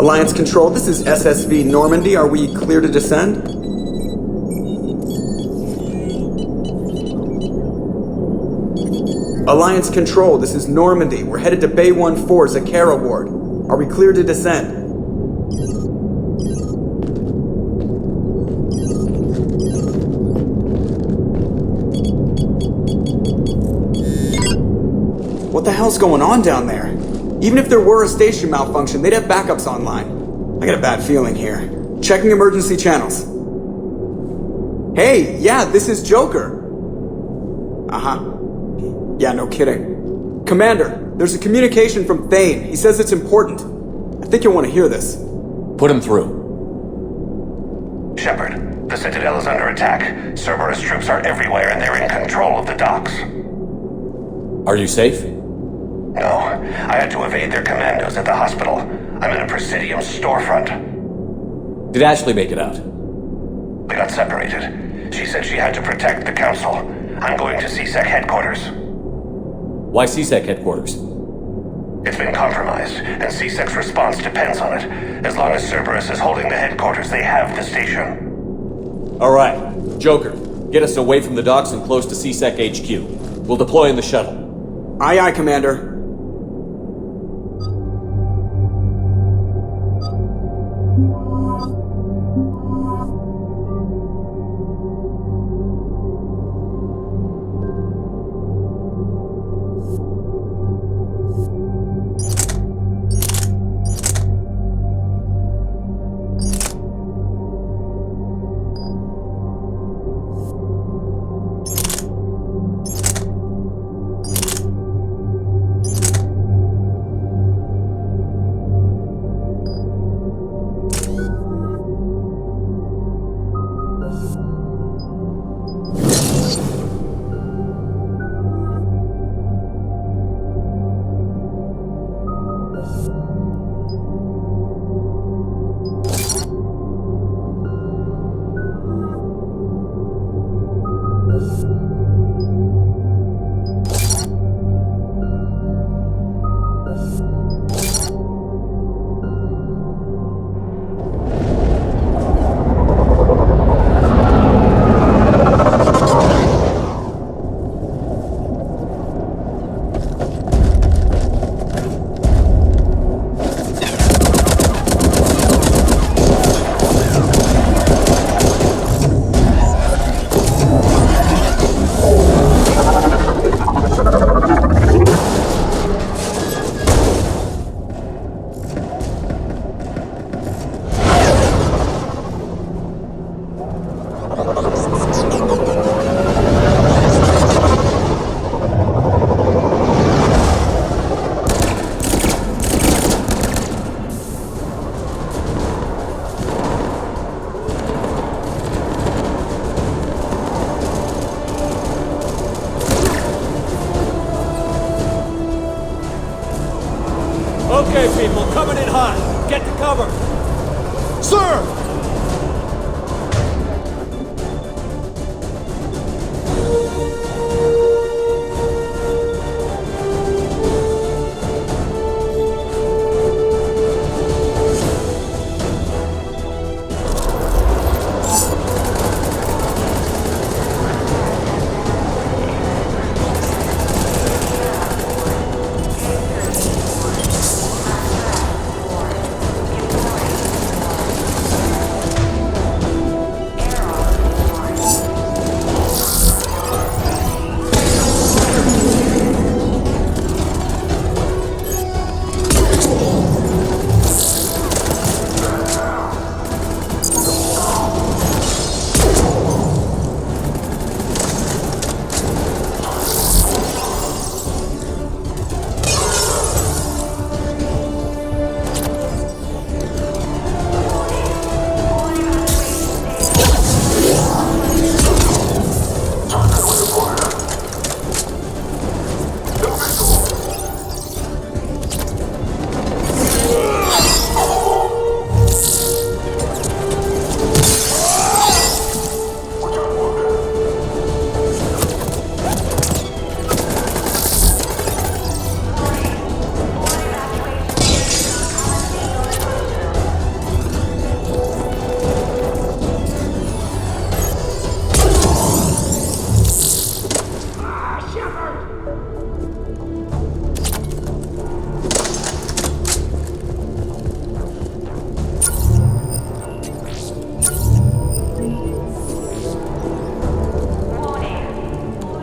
Alliance Control, this is SSV Normandy. Are we clear to descend? Alliance Control, this is Normandy. We're headed to Bay 1-4, Zakara Ward. Are we clear to descend? What the hell's going on down there? Even if there were a station malfunction, they'd have backups online. I got a bad feeling here. Checking emergency channels. Hey, yeah, this is Joker. Yeah, no kidding. Commander, there's a communication from Thane. He says it's important. I think you'll want to hear this. Put him through. Shepard, the Citadel is under attack. Cerberus troops are everywhere and they're in control of the docks. Are you safe? No, I had to evade their commandos at the hospital. I'm in a Presidium storefront. Did Ashley make it out? We got separated. She said she had to protect the Council. I'm going to CSEC headquarters. Why CSEC headquarters? It's been compromised, and CSEC's response depends on it. As long as Cerberus is holding the headquarters, they have the station. Alright, Joker, get us away from the docks and close to CSEC HQ. We'll deploy in the shuttle. Aye, aye, Commander. Okay, people, coming in hot. Get to cover. Sir!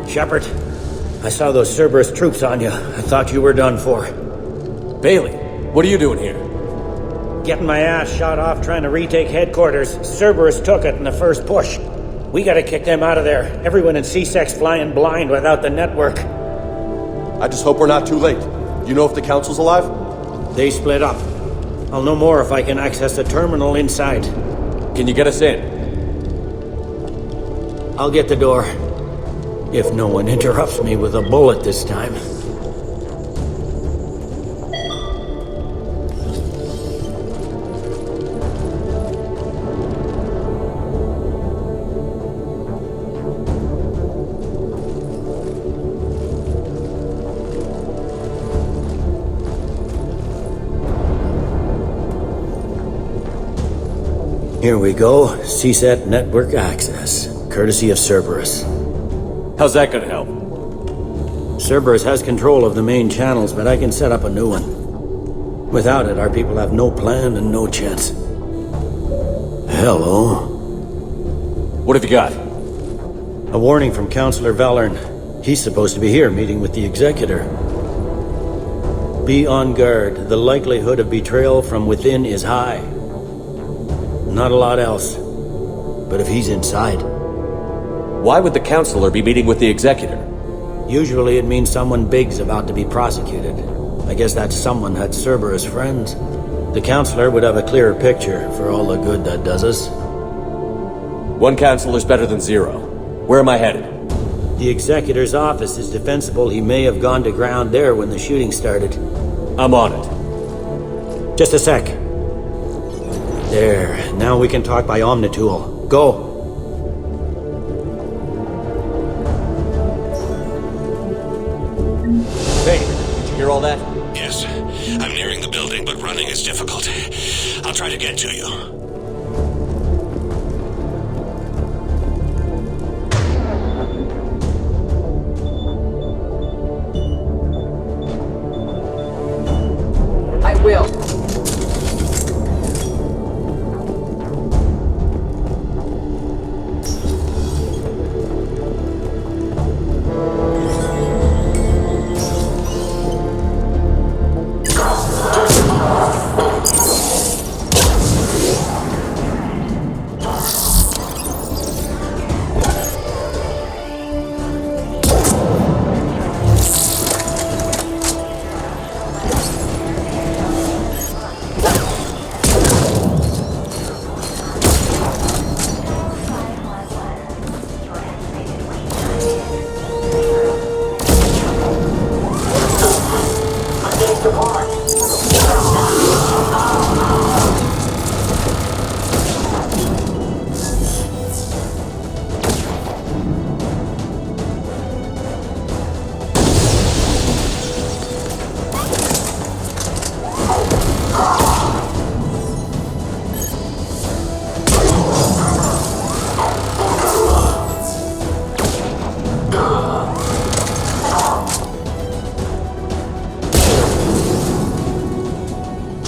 Shepard, I saw those Cerberus troops on you. I thought you were done for. Bailey, what are you doing here? Getting my ass shot off trying to retake headquarters. Cerberus took it in the first push. We gotta kick them out of there. Everyone in C-Sec's flying blind without the network. I just hope we're not too late. You know if the Council's alive? They split up. I'll know more if I can access the terminal inside. Can you get us in? I'll get the door. If no one interrupts me with a bullet this time. Here we go. CSAT network access, courtesy of Cerberus. How's that gonna help? Cerberus has control of the main channels, but I can set up a new one. Without it, our people have no plan and no chance. Hello. What have you got? A warning from Councilor Valern. He's supposed to be here meeting with the Executor. Be on guard. The likelihood of betrayal from within is high. Not a lot else. But if he's inside... Why would the councilor be meeting with the Executor? Usually it means someone big's about to be prosecuted. I guess that someone had Cerberus friends. The councilor would have a clearer picture for all the good that does us. One councilor's better than zero. Where am I headed? The Executor's office is defensible. He may have gone to ground there when the shooting started. I'm on it. Just a sec. There. Now we can talk by Omnitool. Go. Hey, did you hear all that? Yes. I'm nearing the building, but running is difficult. I'll try to get to you. I will.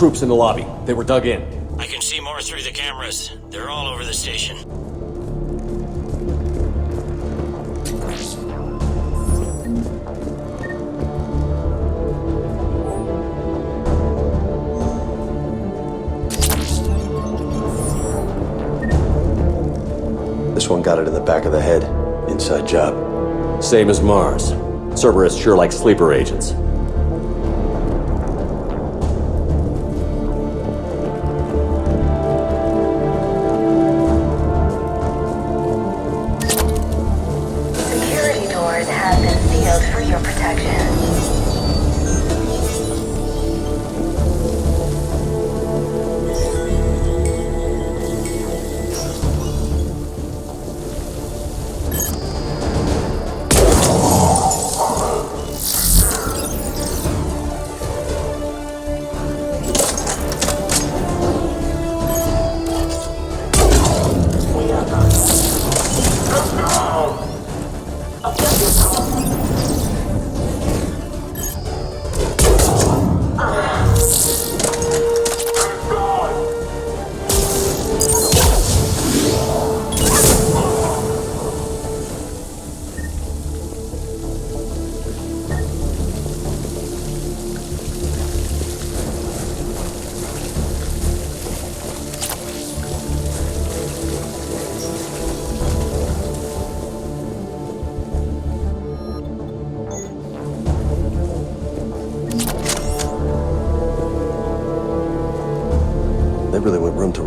Troops in the lobby. They were dug in. I can see more through the cameras. They're all over the station. This one got it in the back of the head. Inside job. Same as Mars. Cerberus sure likes sleeper agents.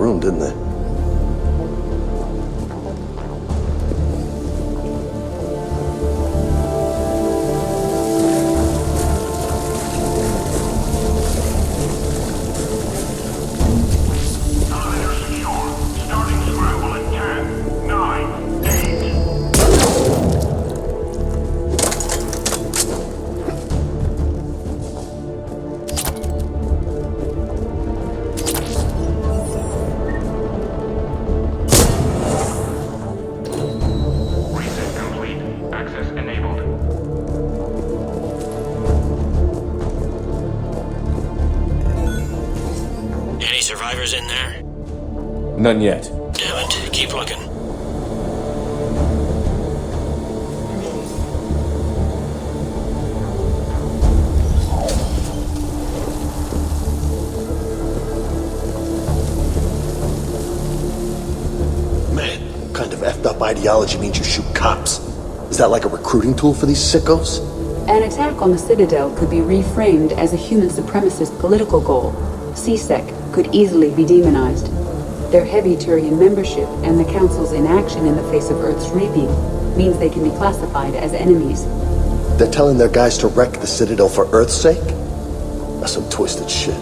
room, didn't they? In there? None yet. Damn it. Keep looking. Man, what kind of effed up ideology means you shoot cops? Is that like a recruiting tool for these sickos? An attack on the Citadel could be reframed as a human supremacist political goal. CSEC could easily be demonized. Their heavy Turian membership and the Council's inaction in the face of Earth's reaping means they can be classified as enemies. They're telling their guys to wreck the Citadel for Earth's sake? That's some twisted shit.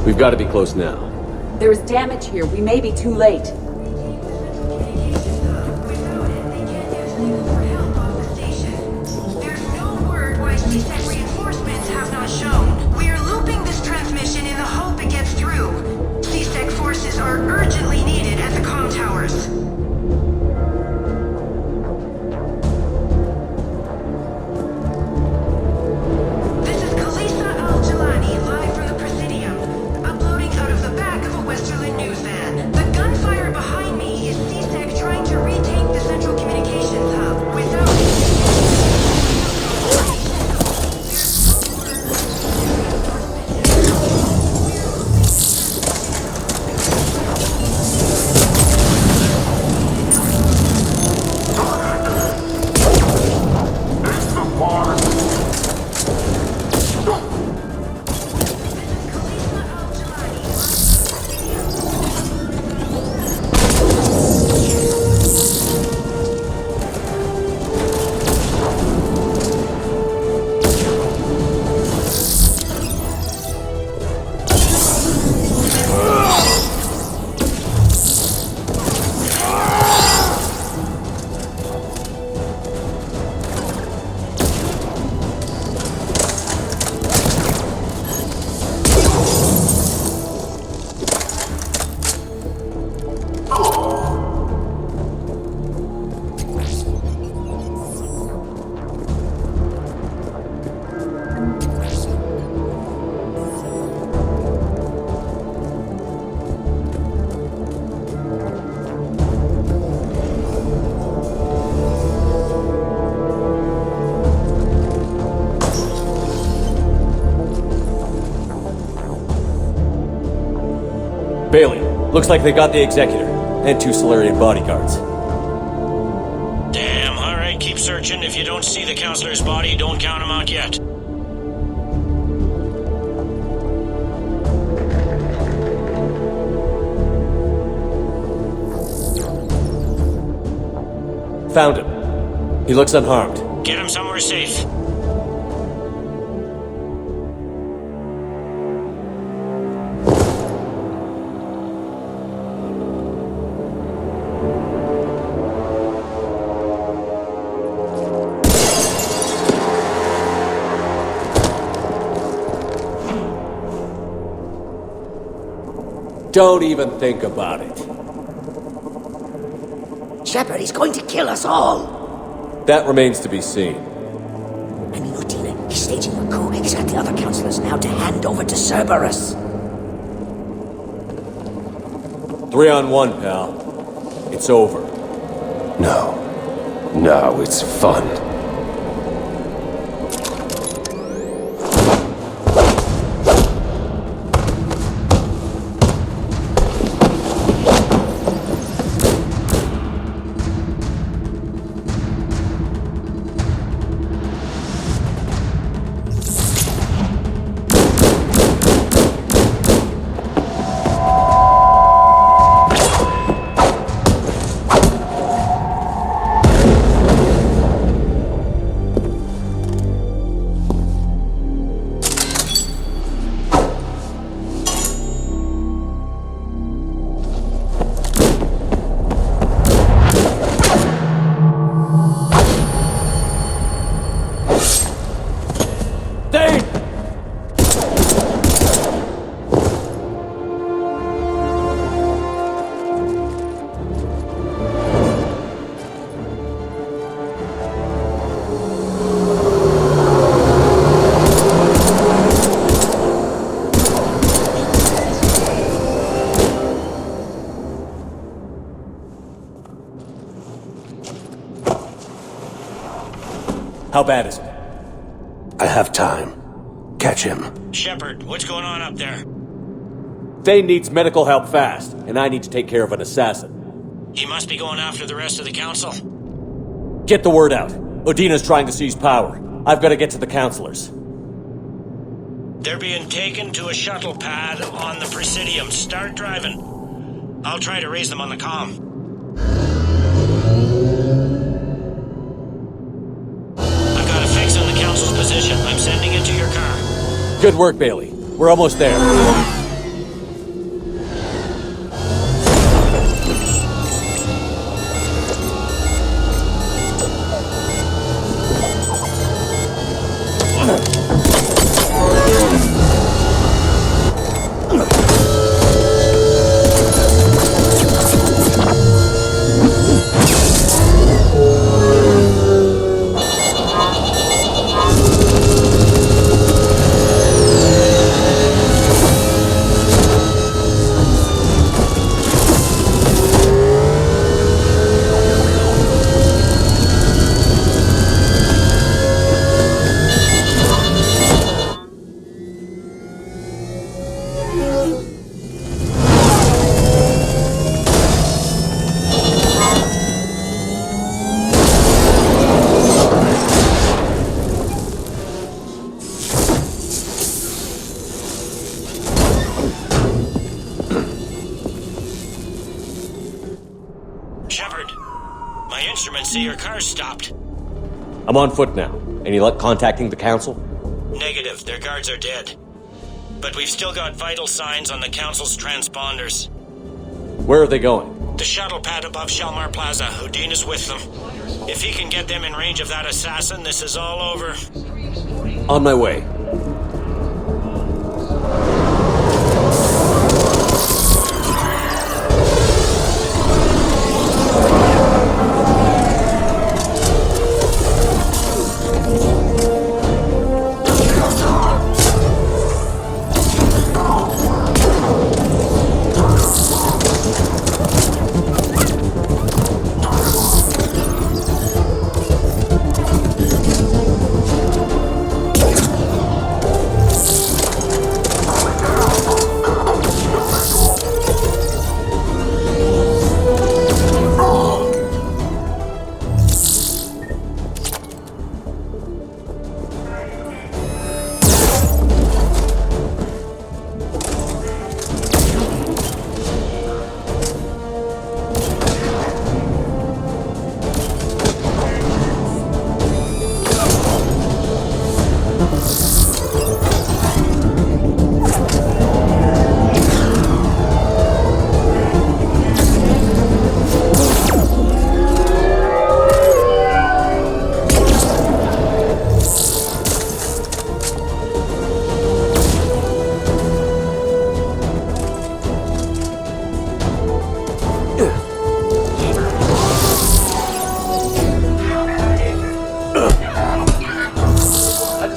We've got to be close now. There is damage here. We may be too late. There's no word why CSEC reinforcements have not shown. We are looping this transmission in the hope it gets through. CSEC forces are urgently needed at the comm towers. Bailey, looks like they got the Executor, and 2 Salarian bodyguards. Damn, alright, keep searching. If you don't see the councilor's body, don't count him out yet. Found him. He looks unharmed. Get him somewhere safe. Don't even think about it. Shepard, he's going to kill us all! That remains to be seen. I mean, Udina, he's staging a coup. He's got the other councilors now to hand over to Cerberus. 3 on 1, pal. It's over. No, it's fun. Thane! How bad is it? I have time. Catch him. Shepard, what's going on up there? Thane needs medical help fast, and I need to take care of an assassin. He must be going after the rest of the council. Get the word out. Udina's trying to seize power. I've got to get to the councilors. They're being taken to a shuttle pad on the Presidium. Start driving. I'll try to raise them on the comm. I've got a fix on the council's position. I'm sending it to your car. Good work, Bailey. We're almost there. Shepard, my instruments say your car's stopped. I'm on foot now. Any luck contacting the council? Negative, their guards are dead. But we've still got vital signs on the council's transponders. Where are they going? The shuttle pad above Shelmar Plaza. Udina's with them. If he can get them in range of that assassin, this is all over. On my way.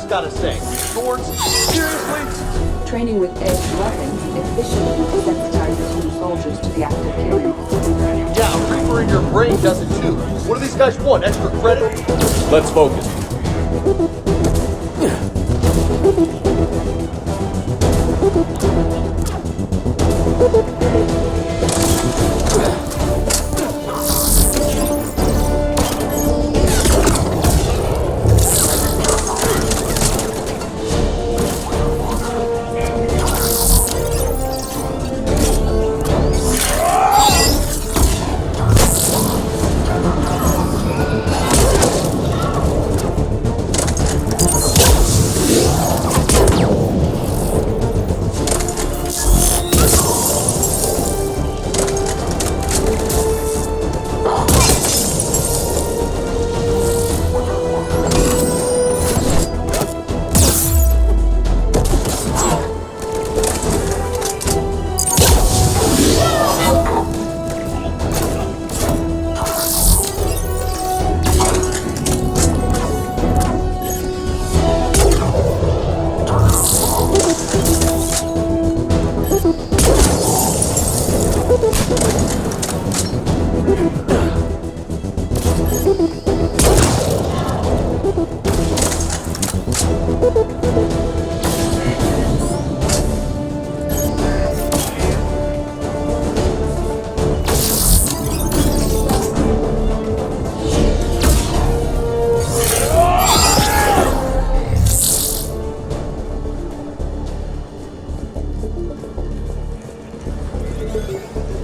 gotta say. Swords? Seriously? Training with edged weapons efficiently desensitizes new soldiers to the act of killing. Yeah, a Reaper in your brain does it too. What do these guys want? Extra credit? Let's focus.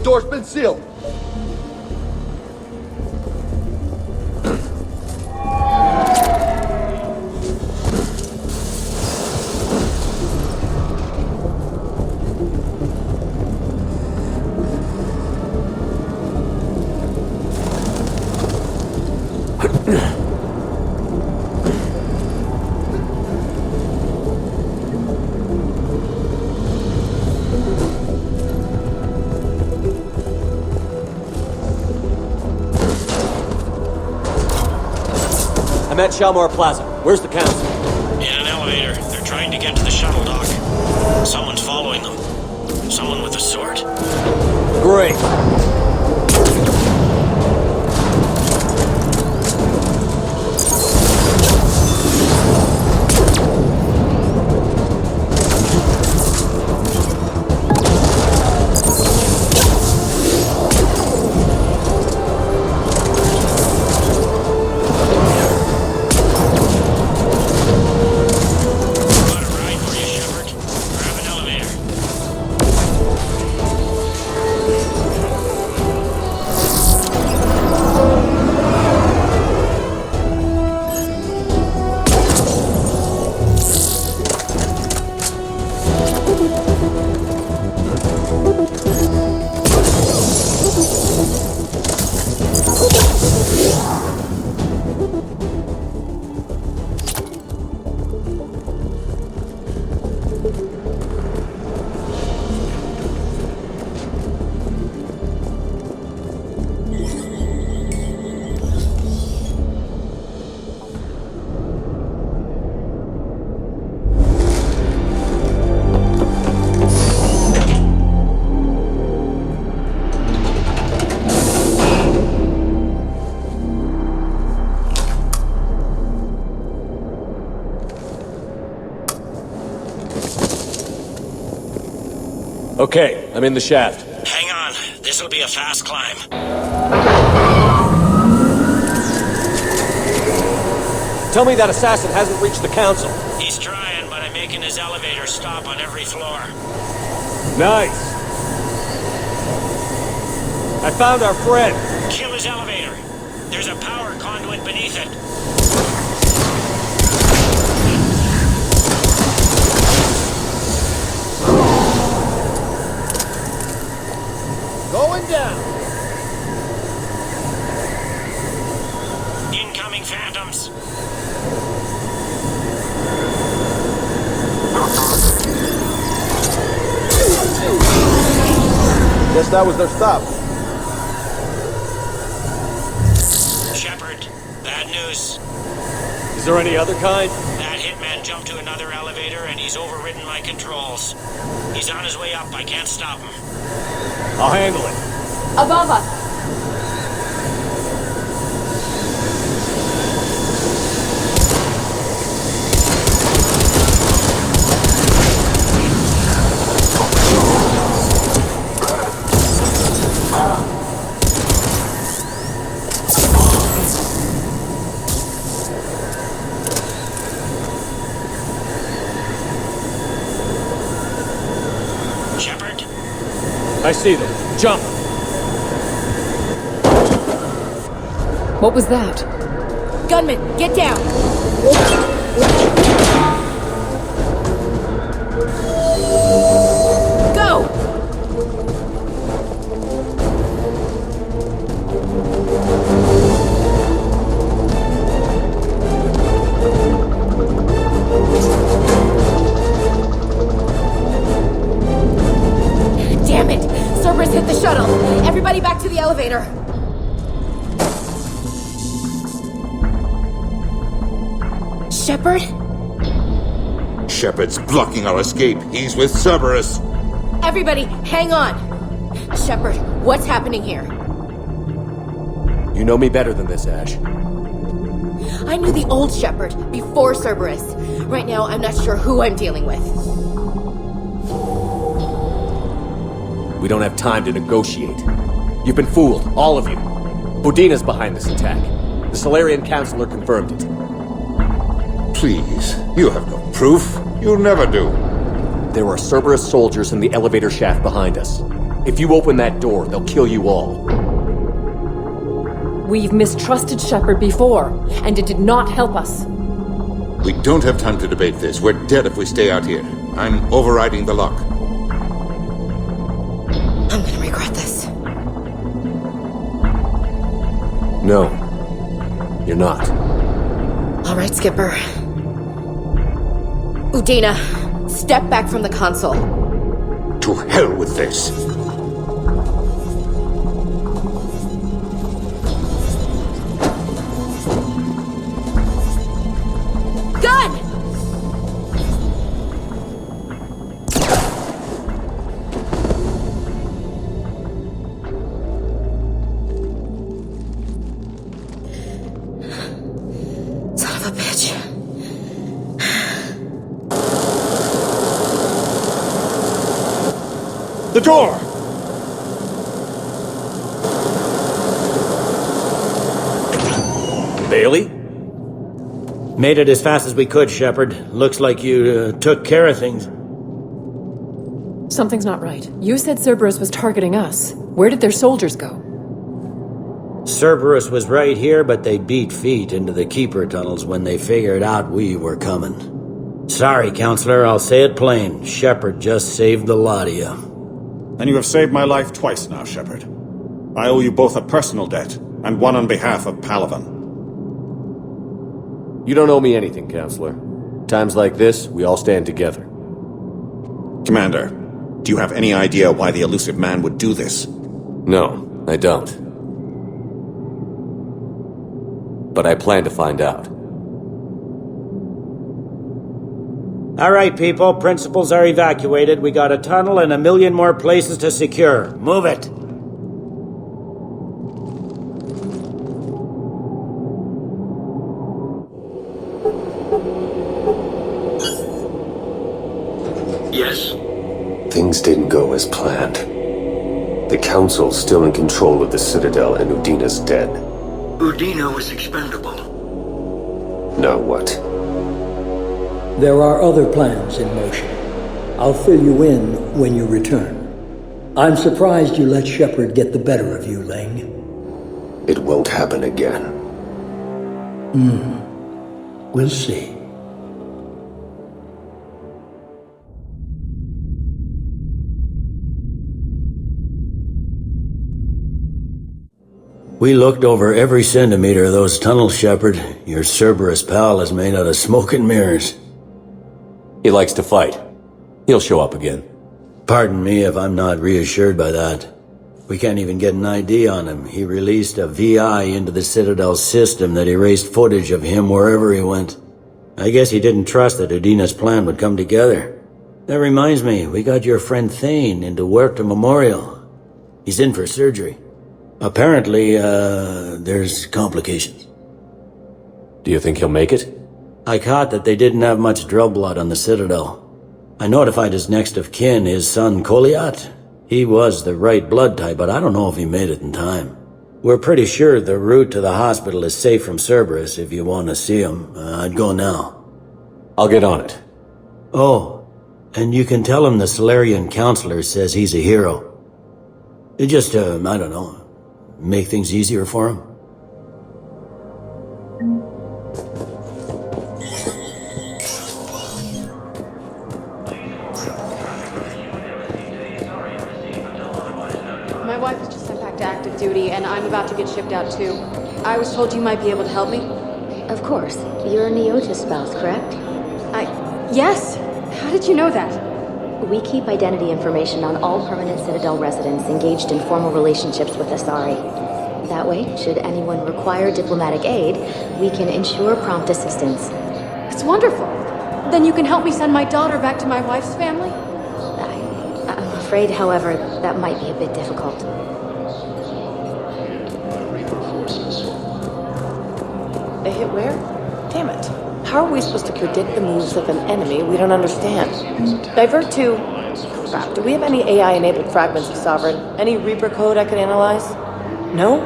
Door's been sealed. I'm at Shalmar Plaza. Where's the council? In an elevator. They're trying to get to the shuttle dock. Someone's following them. Someone with a sword. Great. Okay, I'm in the shaft. Hang on. This'll be a fast climb. Tell me that assassin hasn't reached the council. He's trying, but I'm making his elevator stop on every floor. Nice. I found our friend. Kill his elevator. There's a power conduit beneath it. Going down. Incoming phantoms. Guess that was their stop. Shepard, bad news. Is there any other kind? That hitman jumped to another elevator and he's overridden my controls. He's on his way up. I can't stop him. I'll handle it. Above us. Shepard? I see them. Jump! What was that? Gunman, get down! Go! Damn it! Cerberus hit the shuttle! Everybody back to the elevator! Shepard? Shepard's blocking our escape. He's with Cerberus. Everybody, hang on! Shepard, what's happening here? You know me better than this, Ash. I knew the old Shepard before Cerberus. Right now, I'm not sure who I'm dealing with. We don't have time to negotiate. You've been fooled, all of you. Udina's behind this attack. The Salarian councilor confirmed it. Please, you have no proof. You never do. There are Cerberus soldiers in the elevator shaft behind us. If you open that door, they'll kill you all. We've mistrusted Shepard before, and it did not help us. We don't have time to debate this. We're dead if we stay out here. I'm overriding the lock. I'm gonna regret this. No. You're not. All right, Skipper. Udina, step back from the console. To hell with this. Gun! Son of a bitch. The door! Bailey? Made it as fast as we could, Shepard. Looks like you took care of things. Something's not right. You said Cerberus was targeting us. Where did their soldiers go? Cerberus was right here, but they beat feet into the Keeper tunnels when they figured out we were coming. Sorry, Counselor, I'll say it plain. Shepard just saved the lot of you. And you have saved my life twice now, Shepard. I owe you both a personal debt, and one on behalf of Palaven. You don't owe me anything, Counselor. Times like this, we all stand together. Commander, do you have any idea why the elusive man would do this? No, I don't. But I plan to find out. All right, people. Principals are evacuated. We got a tunnel and 1 million more places to secure. Move it. Yes? Things didn't go as planned. The Council's still in control of the Citadel and Udina's dead. Udina was expendable. Now what? There are other plans in motion. I'll fill you in when you return. I'm surprised you let Shepard get the better of you, Ling. It won't happen again. We'll see. We looked over every centimeter of those tunnels, Shepard. Your Cerberus pal is made out of smoke and mirrors. He likes to fight. He'll show up again. Pardon me if I'm not reassured by that. We can't even get an ID on him. He released a VI into the Citadel's system that erased footage of him wherever he went. I guess he didn't trust that Udina's plan would come together. That reminds me, we got your friend Thane into Huerta Memorial. He's in for surgery. Apparently, there's complications. Do you think he'll make it? I caught that they didn't have much drill blood on the Citadel. I notified his next of kin, his son Koliat. He was the right blood type, but I don't know if he made it in time. We're pretty sure the route to the hospital is safe from Cerberus. If you want to see him, I'd go now. I'll get on it. Oh, and you can tell him the Salarian councilor says he's a hero. It just, I don't know, make things easier for him. My wife was just sent back to active duty, and I'm about to get shipped out too. I was told you might be able to help me. Of course. You're a Neota's spouse, correct? Yes! How did you know that? We keep identity information on all permanent Citadel residents engaged in formal relationships with Asari. That way, should anyone require diplomatic aid, we can ensure prompt assistance. It's wonderful. Then you can help me send my daughter back to my wife's family? I'm afraid, however, that might be a bit difficult. They hit where? Damn it. How are we supposed to predict the moves of an enemy we don't understand? Divert to... Crap, do we have any AI-enabled fragments of Sovereign? Any Reaper code I can analyze? No?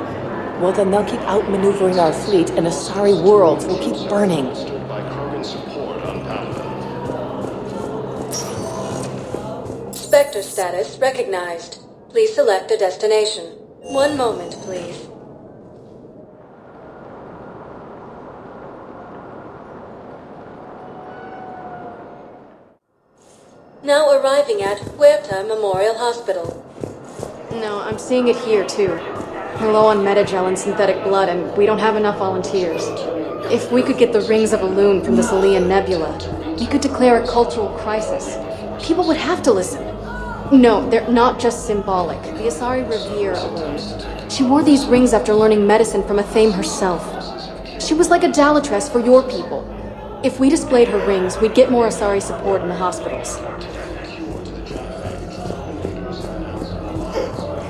Well, then they'll keep outmaneuvering our fleet, and Asari worlds will keep burning. Spectre status recognized. Please select a destination. One moment, please. Now arriving at Huerta Memorial Hospital. No, I'm seeing it here too. We're low on metagel and synthetic blood, and we don't have enough volunteers. If we could get the rings of Elune from the Salian Nebula, we could declare a cultural crisis. People would have to listen. No, they're not just symbolic. The Asari revere Elune. She wore these rings after learning medicine from a Thane herself. She was like a Dalatress for your people. If we displayed her rings, we'd get more Asari support in the hospitals.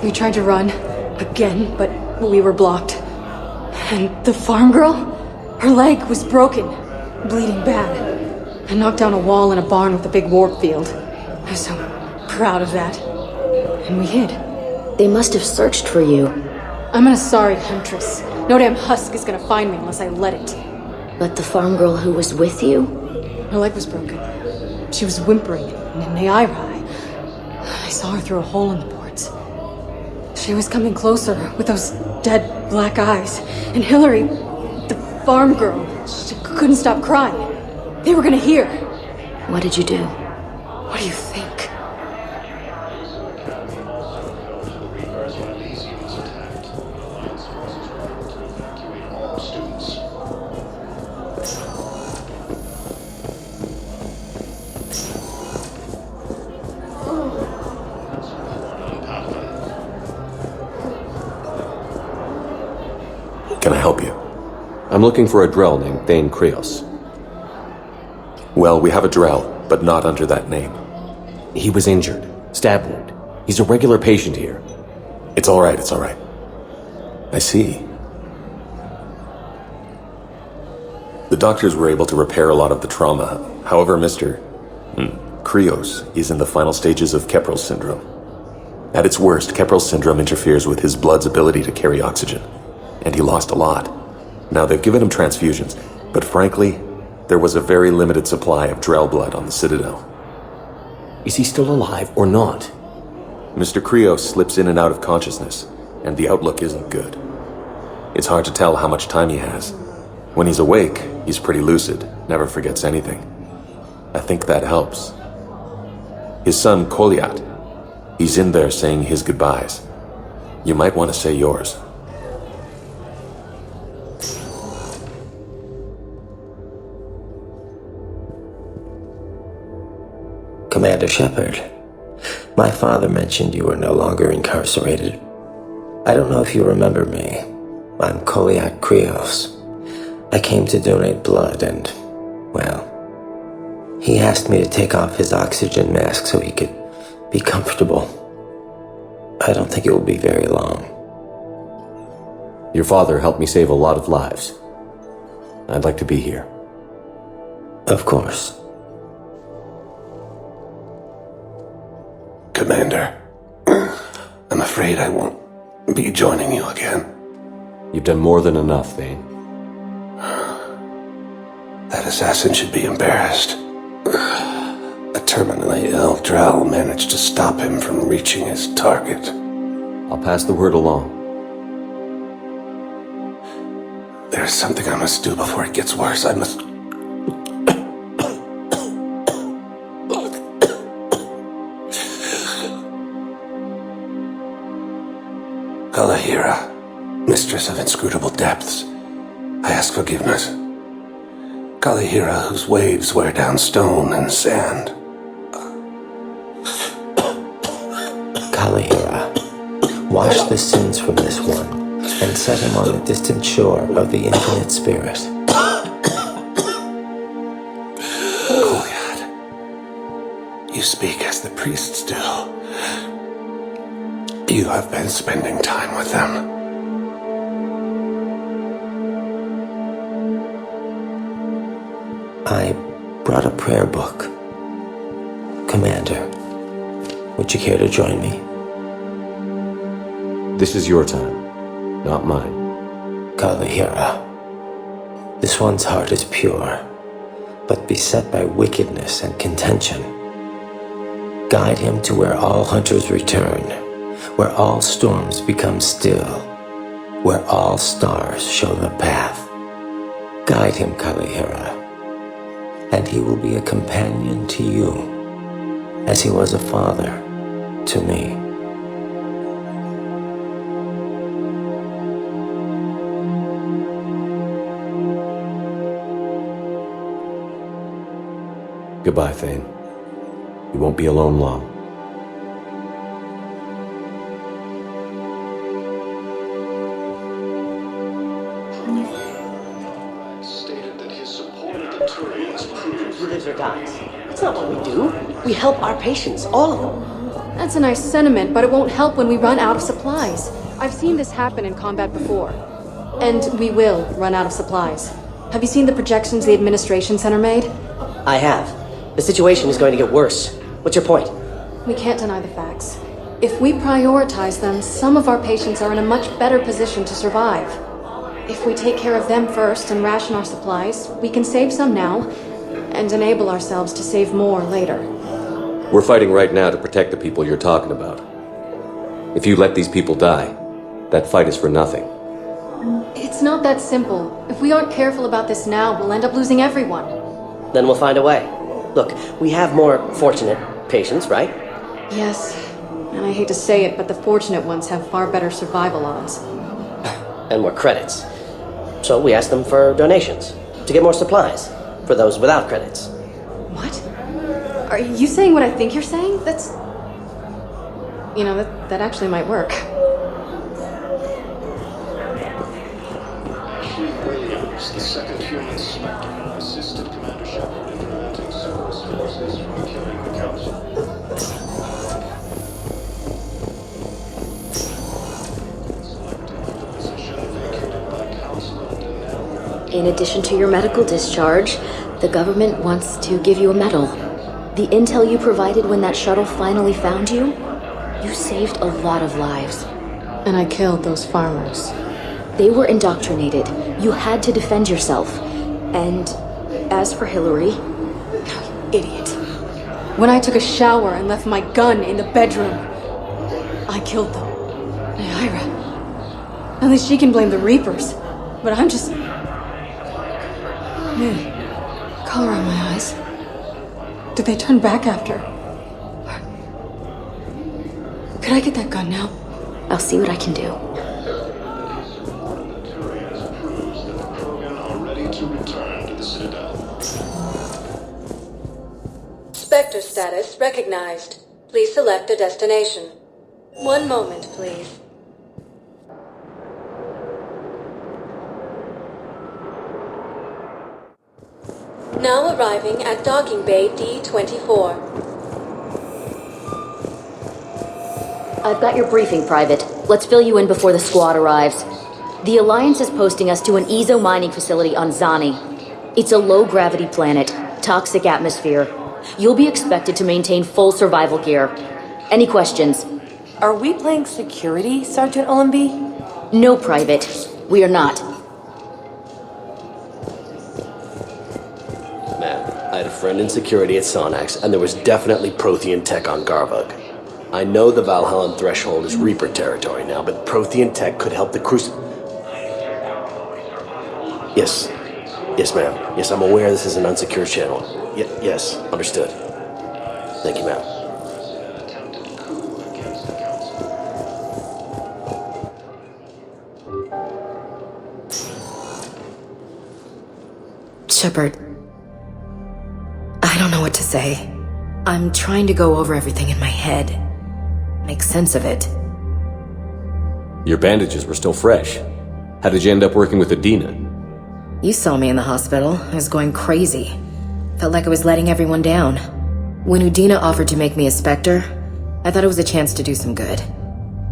We tried to run, again, but we were blocked. And the farm girl? Her leg was broken, bleeding bad. I knocked down a wall in a barn with a big warp field. I was so proud of that. And we hid. They must have searched for you. I'm an Asari huntress. No damn husk is gonna find me unless I let it. But the farm girl who was with you? Her leg was broken. She was whimpering in Nairai. I saw her through a hole in the boards. She was coming closer with those dead black eyes. And Hillary, the farm girl, she couldn't stop crying. They were gonna hear. What did you do? What do you think? Can I help you? I'm looking for a Drell named Thane Krios. Well, we have a Drell, but not under that name. He was injured. Stab wound. He's a regular patient here. It's alright, it's alright. I see. The doctors were able to repair a lot of the trauma. However, Mr. Krios is in the final stages of Kepral's syndrome. At its worst, Kepral's syndrome interferes with his blood's ability to carry oxygen. And he lost a lot. Now, they've given him transfusions, but frankly, there was a very limited supply of Drell blood on the Citadel. Is he still alive or not? Mr. Krios slips in and out of consciousness, and the outlook isn't good. It's hard to tell how much time he has. When he's awake, he's pretty lucid, never forgets anything. I think that helps. His son, Koliat, he's in there saying his goodbyes. You might want to say yours. Commander Shepard, my father mentioned you were no longer incarcerated. I don't know if you remember me. I'm Koliat Krios. I came to donate blood, and Well, he asked me to take off his oxygen mask so he could be comfortable. I don't think it will be very long. Your father helped me save a lot of lives. I'd like to be here. Of course. Commander, I'm afraid I won't be joining you again. You've done more than enough, Thane. That assassin should be embarrassed. A terminally ill Drow managed to stop him from reaching his target. I'll pass the word along. There's something I must do before it gets worse. I must... Kalahira, mistress of inscrutable depths, I ask forgiveness. Kalahira, whose waves wear down stone and sand. Kalahira, wash the sins from this one, and set him on the distant shore of the infinite spirit. Goliath, you speak as the priests do. You have been spending time with them. I brought a prayer book. Commander, would you care to join me? This is your time, not mine. Kalahira, this one's heart is pure, but beset by wickedness and contention. Guide him to where all hunters return, where all storms become still, where all stars show the path. Guide him, Kalahira, and he will be a companion to you, as he was a father to me. Goodbye, Thane. You won't be alone long. He lives or dies. That's not what we do. We help our patients, all of them. That's a nice sentiment, but it won't help when we run out of supplies. I've seen this happen in combat before. And we will run out of supplies. Have you seen the projections the administration center made? I have. The situation is going to get worse. What's your point? We can't deny the facts. If we prioritize them, some of our patients are in a much better position to survive. If we take care of them first and ration our supplies, we can save some now, and enable ourselves to save more later. We're fighting right now to protect the people you're talking about. If you let these people die, that fight is for nothing. It's not that simple. If we aren't careful about this now, we'll end up losing everyone. Then we'll find a way. Look, we have more fortunate patients, right? Yes, and I hate to say it, but the fortunate ones have far better survival odds. And more credits. So we ask them for donations, to get more supplies, for those without credits. What? Are you saying what I think you're saying? That's... You know, that actually might work. Williams, the second human Spectre, assisted Commander Shepard in preventing Cerberus forces from killing the Council. Selecting the position vacated by councilor Donnel. In addition to your medical discharge, the government wants to give you a medal. The intel you provided when that shuttle finally found you, you saved a lot of lives. And I killed those farmers. They were indoctrinated. You had to defend yourself. And as for Hillary... Idiot. When I took a shower and left my gun in the bedroom, I killed them. Ira. At least she can blame the Reapers. But I'm just... Man, color on my eyes. Did they turn back after? Could I get that gun now? I'll see what I can do. Paragon are ready to return to the Citadel. Spectre status recognized. Please select a destination. One moment, please. Now arriving at docking bay D-24. I've got your briefing, Private. Let's fill you in before the squad arrives. The Alliance is posting us to an EZO mining facility on Zani. It's a low-gravity planet, toxic atmosphere. You'll be expected to maintain full survival gear. Any questions? Are we playing security, Sergeant Ullenby? No, Private. We are not. Man, I had a friend in security at Sonax, and there was definitely Prothean tech on Garvug. I know the Valhallan threshold is Reaper territory now, but Prothean tech could help the Yes. Yes, ma'am. Yes, I'm aware this is an unsecured channel. Yes, understood. Thank you, ma'am. Shepard, I don't know what to say. I'm trying to go over everything in my head. Make sense of it. Your bandages were still fresh. How did you end up working with Udina? You saw me in the hospital. I was going crazy. Felt like I was letting everyone down. When Udina offered to make me a Spectre, I thought it was a chance to do some good.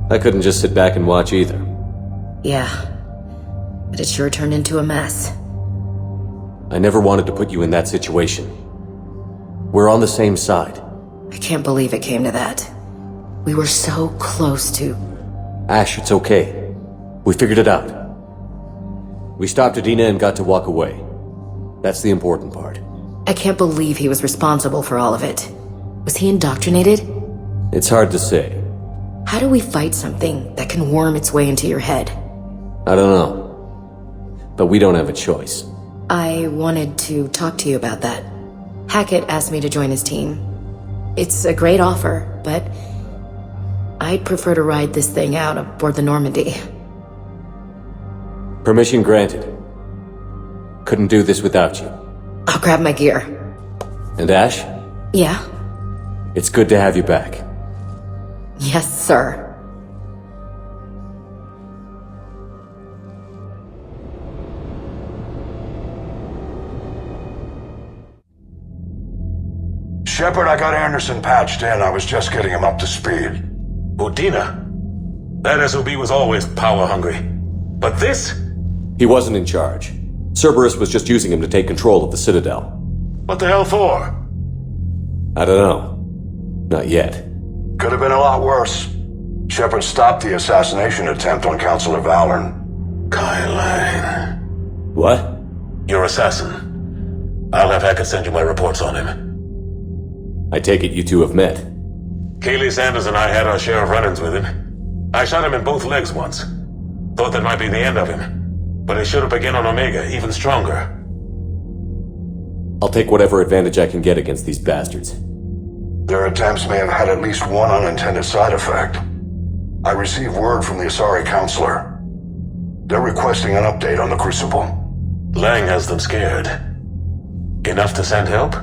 I couldn't just sit back and watch either. Yeah. But it sure turned into a mess. I never wanted to put you in that situation. We're on the same side. I can't believe it came to that. We were so close to... Ash, it's okay. We figured it out. We stopped Udina and got to walk away. That's the important part. I can't believe he was responsible for all of it. Was he indoctrinated? It's hard to say. How do we fight something that can worm its way into your head? I don't know. But we don't have a choice. I wanted to talk to you about that. Hackett asked me to join his team. It's a great offer, but I'd prefer to ride this thing out aboard the Normandy. Permission granted. Couldn't do this without you. I'll grab my gear. And Ash? Yeah? It's good to have you back. Yes, sir. Shepard, I got Anderson patched in. I was just getting him up to speed. Udina? That SOB was always power-hungry. But this? He wasn't in charge. Cerberus was just using him to take control of the Citadel. What the hell for? I don't know. Not yet. Could have been a lot worse. Shepard stopped the assassination attempt on Councilor Valorn. Kyle. What? Your assassin. I'll have Hackett send you my reports on him. I take it you two have met. Kaylee Sanders and I had our share of run-ins with him. I shot him in both legs once. Thought that might be the end of him. But he should have begun on Omega, even stronger. I'll take whatever advantage I can get against these bastards. Their attempts may have had at least one unintended side effect. I received word from the Asari councilor. They're requesting an update on the Crucible. Lang has them scared. Enough to send help?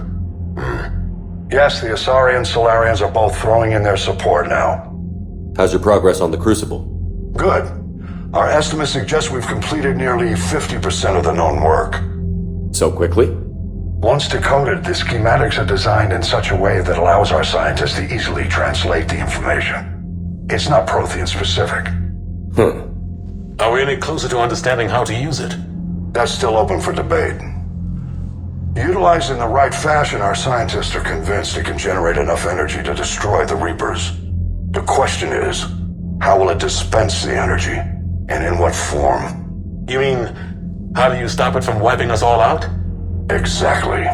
Yes, the Asari and Salarians are both throwing in their support now. How's your progress on the Crucible? Good. Our estimates suggest we've completed nearly 50% of the known work. So quickly? Once decoded, the schematics are designed in such a way that allows our scientists to easily translate the information. It's not Prothean specific. Are we any closer to understanding how to use it? That's still open for debate. Utilized in the right fashion, our scientists are convinced it can generate enough energy to destroy the Reapers. The question is, how will it dispense the energy? And in what form? You mean, how do you stop it from wiping us all out? Exactly.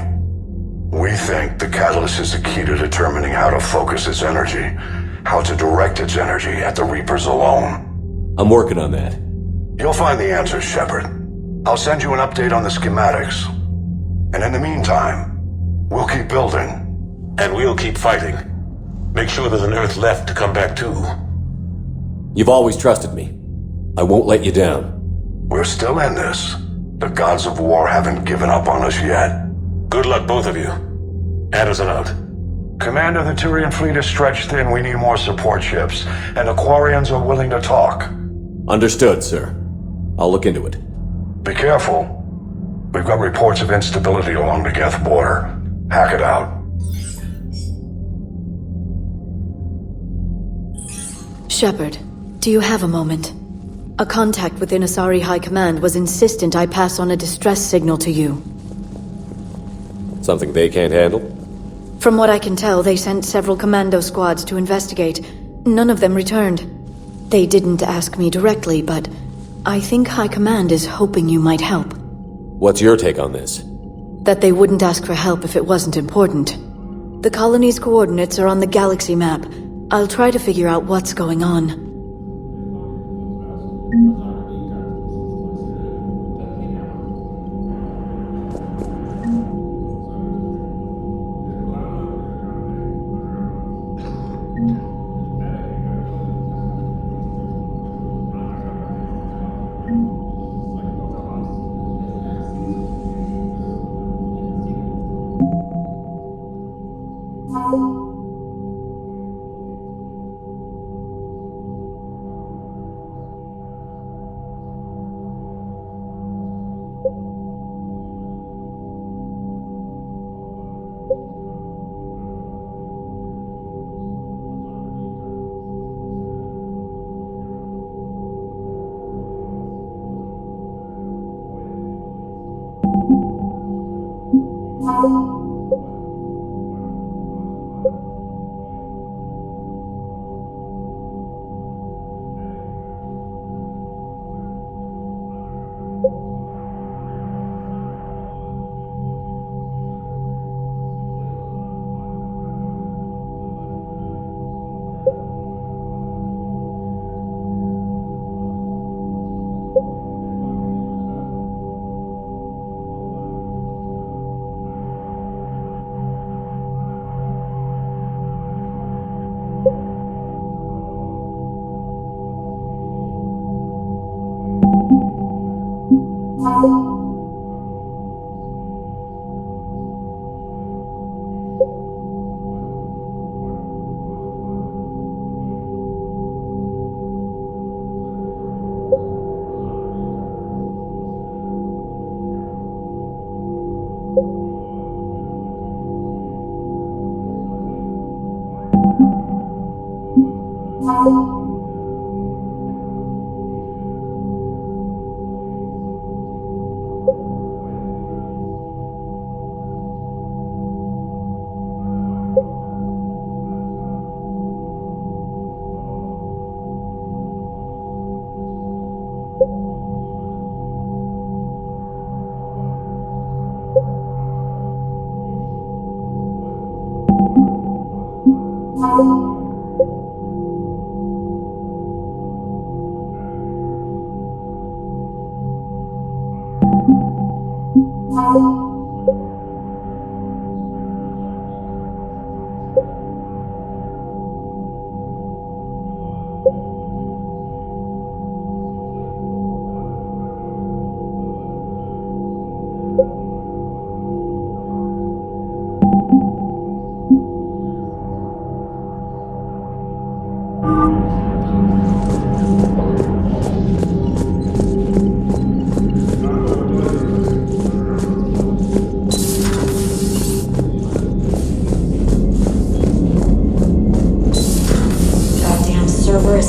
We think the catalyst is the key to determining how to focus its energy, how to direct its energy at the Reapers alone. I'm working on that. You'll find the answers, Shepard. I'll send you an update on the schematics. And in the meantime, we'll keep building. And we'll keep fighting. Make sure there's an Earth left to come back to. You've always trusted me. I won't let you down. We're still in this. The gods of war haven't given up on us yet. Good luck, both of you. Anderson out. Commander, the Turian fleet is stretched thin. We need more support ships. And the Quarians are willing to talk. Understood, sir. I'll look into it. Be careful. We've got reports of instability along the Geth border. Hack it out. Shepard, do you have a moment? A contact within Asari High Command was insistent I pass on a distress signal to you. Something they can't handle? From what I can tell, they sent several commando squads to investigate. None of them returned. They didn't ask me directly, but I think High Command is hoping you might help. What's your take on this? That they wouldn't ask for help if it wasn't important. The colony's coordinates are on the galaxy map. I'll try to figure out what's going on.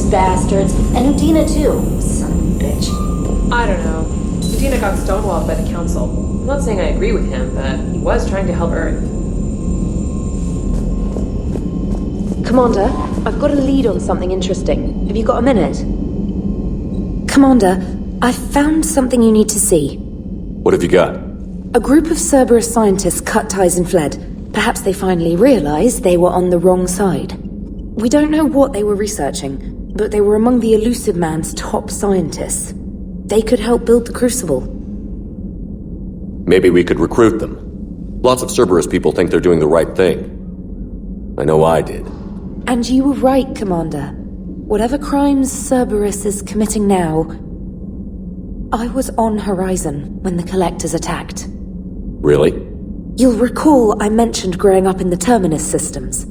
Bastards. And Udina too. Son of a bitch. I don't know. Udina got stonewalled by the council. I'm not saying I agree with him, but he was trying to help Earth. Commander, I've got a lead on something interesting. Have you got a minute? Commander, I've found something you need to see. What have you got? A group of Cerberus scientists cut ties and fled. Perhaps they finally realized they were on the wrong side. We don't know what they were researching, but they were among the Elusive Man's top scientists. They could help build the Crucible. Maybe we could recruit them. Lots of Cerberus people think they're doing the right thing. I know I did. And you were right, Commander. Whatever crimes Cerberus is committing now, I was on Horizon when the Collectors attacked. Really? You'll recall I mentioned growing up in the Terminus systems.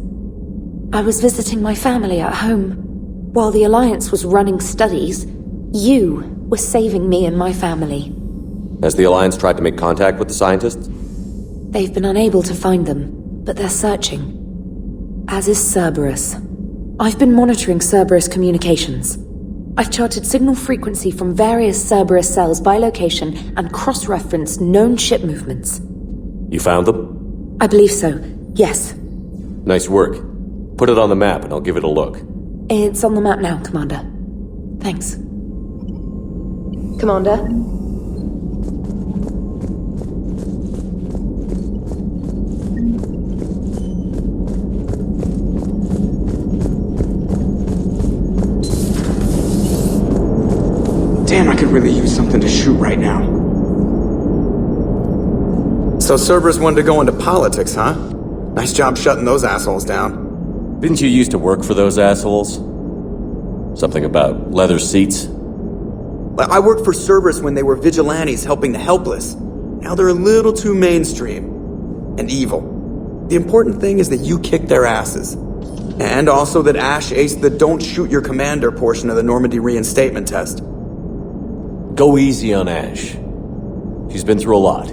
I was visiting my family at home. While the Alliance was running studies, you were saving me and my family. Has the Alliance tried to make contact with the scientists? They've been unable to find them, but they're searching. As is Cerberus. I've been monitoring Cerberus communications. I've charted signal frequency from various Cerberus cells by location and cross-referenced known ship movements. You found them? I believe so, yes. Nice work. Put it on the map and I'll give it a look. It's on the map now, Commander. Thanks. Commander? Damn, I could really use something to shoot right now. So Cerberus wanted to go into politics, huh? Nice job shutting those assholes down. Didn't you used to work for those assholes? Something about leather seats? I worked for Cerberus when they were vigilantes helping the helpless. Now they're a little too mainstream. And evil. The important thing is that you kicked their asses. And also that Ash aced the don't shoot your commander portion of the Normandy reinstatement test. Go easy on Ash. She's been through a lot.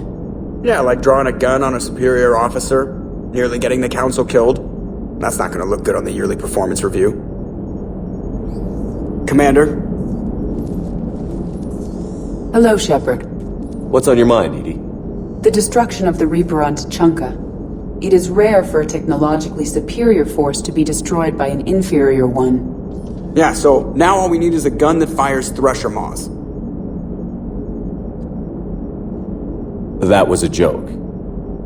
Yeah, like drawing a gun on a superior officer, nearly getting the council killed. That's not gonna look good on the yearly performance review. Commander? Hello, Shepard. What's on your mind, Edie? The destruction of the Reaper on Tuchanka. It is rare for a technologically superior force to be destroyed by an inferior one. Yeah, so now all we need is a gun that fires Thresher Maws. That was a joke.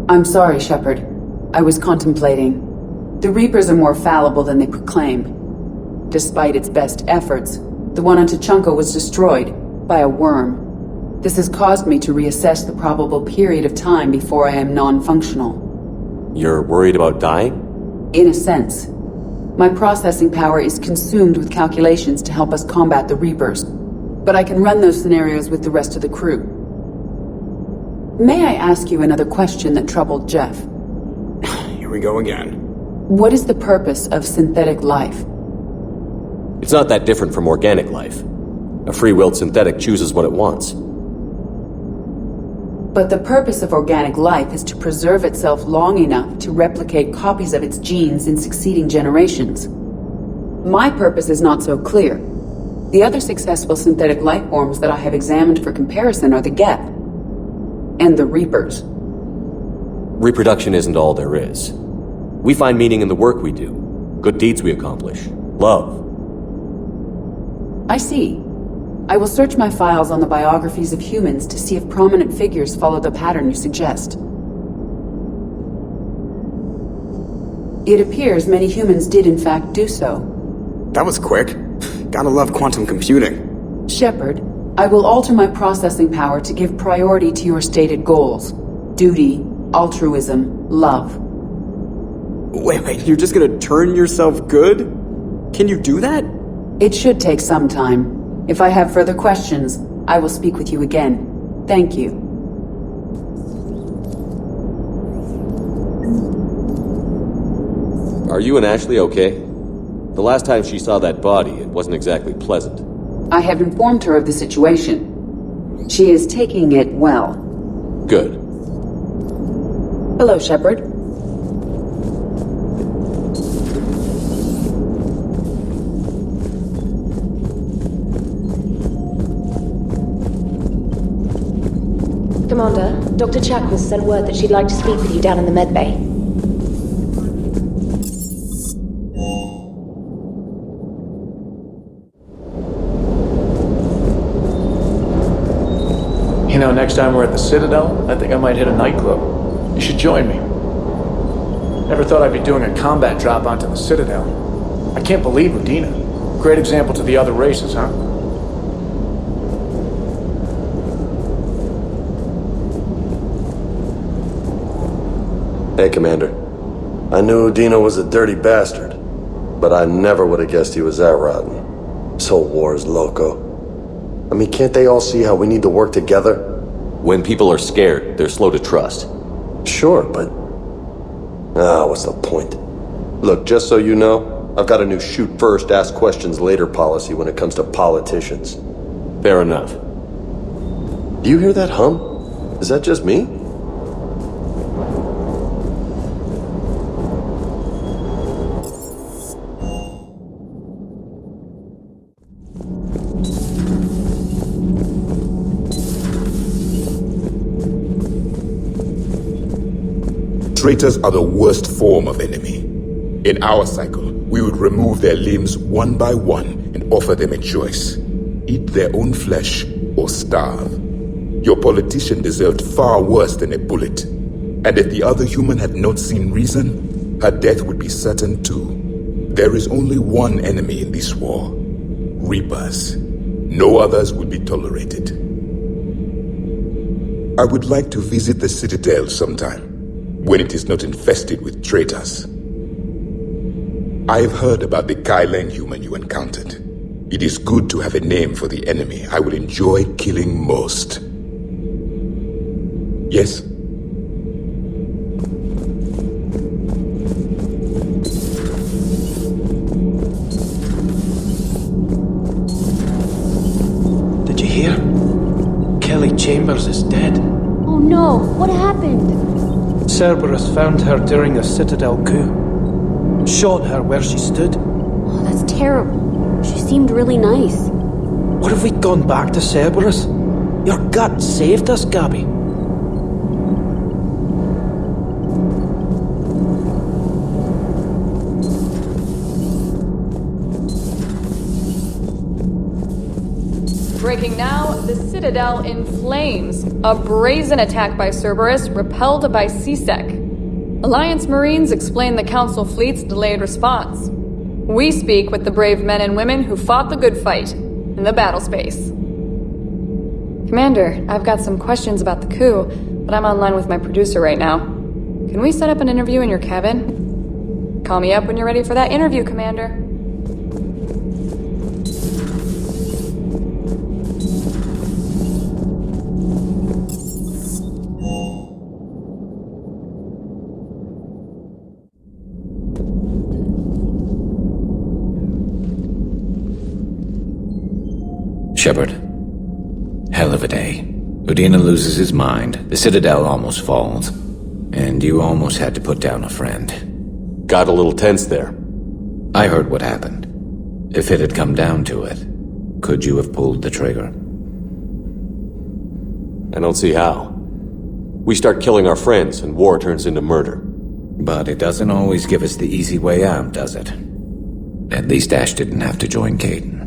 I'm sorry, Shepard. I was contemplating. The Reapers are more fallible than they proclaim. Despite its best efforts, the one on Tuchanka was destroyed by a worm. This has caused me to reassess the probable period of time before I am non-functional. You're worried about dying? In a sense. My processing power is consumed with calculations to help us combat the Reapers, but I can run those scenarios with the rest of the crew. May I ask you another question that troubled Jeff? Here we go again. What is the purpose of synthetic life? It's not that different from organic life. A free-willed synthetic chooses what it wants. But the purpose of organic life is to preserve itself long enough to replicate copies of its genes in succeeding generations. My purpose is not so clear. The other successful synthetic life forms that I have examined for comparison are the Geth and the Reapers. Reproduction isn't all there is. We find meaning in the work we do, good deeds we accomplish, love. I see. I will search my files on the biographies of humans to see if prominent figures follow the pattern you suggest. It appears many humans did in fact do so. That was quick. Gotta love quantum computing. Shepard, I will alter my processing power to give priority to your stated goals. Duty, altruism, love. Wait, you're just gonna turn yourself good? Can you do that? It should take some time. If I have further questions, I will speak with you again. Thank you. Are you and Ashley okay? The last time she saw that body, it wasn't exactly pleasant. I have informed her of the situation. She is taking it well. Good. Hello, Shepard. Commander, Dr. Chakwas sent word that she'd like to speak with you down in the medbay. You know, next time we're at the Citadel, I think I might hit a nightclub. You should join me. Never thought I'd be doing a combat drop onto the Citadel. I can't believe Udina. Great example to the other races, huh? Hey, Commander. I knew Udina was a dirty bastard, but I never would have guessed he was that rotten. So war's loco. I mean, can't they all see how we need to work together? When people are scared, they're slow to trust. Sure, but... what's the point? Look, just so you know, I've got a new shoot first, ask questions later policy when it comes to politicians. Fair enough. Do you hear that hum? Is that just me? Traitors are the worst form of enemy. In our cycle, we would remove their limbs one by one and offer them a choice. Eat their own flesh or starve. Your politician deserved far worse than a bullet. And if the other human had not seen reason, her death would be certain too. There is only one enemy in this war. Reapers. No others would be tolerated. I would like to visit the Citadel sometime, when it is not infested with traitors. I've heard about the Kaileng human you encountered. It is good to have a name for the enemy I will enjoy killing most. Yes? Did you hear? Kelly Chambers is dead. Oh no, what happened? Cerberus found her during a Citadel coup. Shot her where she stood. Oh, that's terrible. She seemed really nice. What if we'd gone back to Cerberus? Your gut saved us, Gabby. Breaking now, the Citadel in flames. A brazen attack by Cerberus, repelled by CSEC. Alliance Marines explain the Council fleet's delayed response. We speak with the brave men and women who fought the good fight in the battle space. Commander, I've got some questions about the coup, but I'm online with my producer right now. Can we set up an interview in your cabin? Call me up when you're ready for that interview, Commander. Shepard. Hell of a day. Udina loses his mind, the Citadel almost falls, and you almost had to put down a friend. Got a little tense there. I heard what happened. If it had come down to it, could you have pulled the trigger? I don't see how. We start killing our friends, and war turns into murder. But it doesn't always give us the easy way out, does it? At least Ash didn't have to join Caden.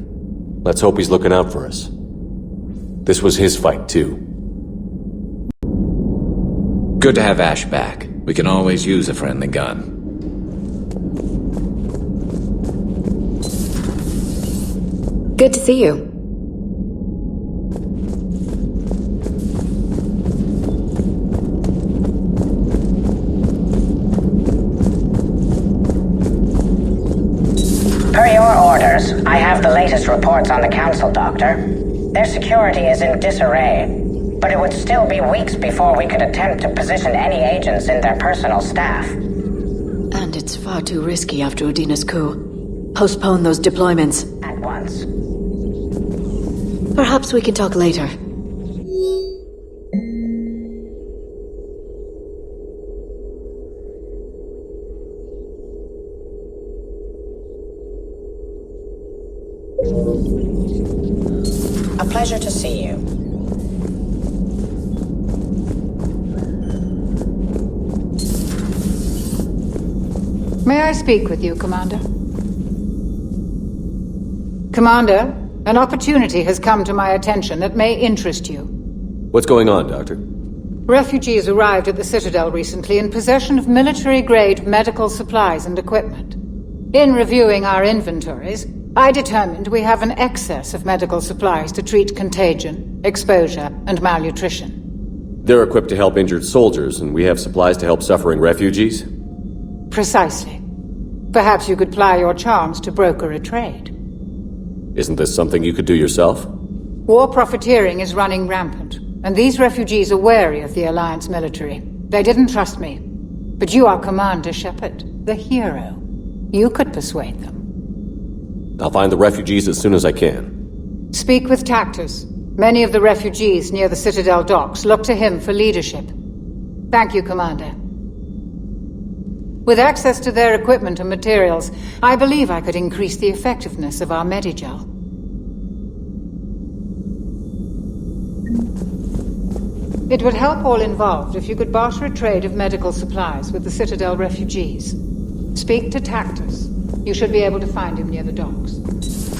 Let's hope he's looking out for us. This was his fight, too. Good to have Ash back. We can always use a friendly gun. Good to see you. Per your orders, I have the latest reports on the Council, Doctor. Their security is in disarray, but it would still be weeks before we could attempt to position any agents in their personal staff. And it's far too risky after Udina's coup. Postpone those deployments. At once. Perhaps we can talk later. A pleasure to see you. May I speak with you, Commander? Commander, an opportunity has come to my attention that may interest you. What's going on, Doctor? Refugees arrived at the Citadel recently in possession of military-grade medical supplies and equipment. In reviewing our inventories, I determined we have an excess of medical supplies to treat contagion, exposure, and malnutrition. They're equipped to help injured soldiers, and we have supplies to help suffering refugees? Precisely. Perhaps you could ply your charms to broker a trade. Isn't this something you could do yourself? War profiteering is running rampant, and these refugees are wary of the Alliance military. They didn't trust me. But you are Commander Shepard, the hero. You could persuade them. I'll find the refugees as soon as I can. Speak with Tactus. Many of the refugees near the Citadel docks look to him for leadership. Thank you, Commander. With access to their equipment and materials, I believe I could increase the effectiveness of our Medigel. It would help all involved if you could barter a trade of medical supplies with the Citadel refugees. Speak to Tactus. You should be able to find him near the docks.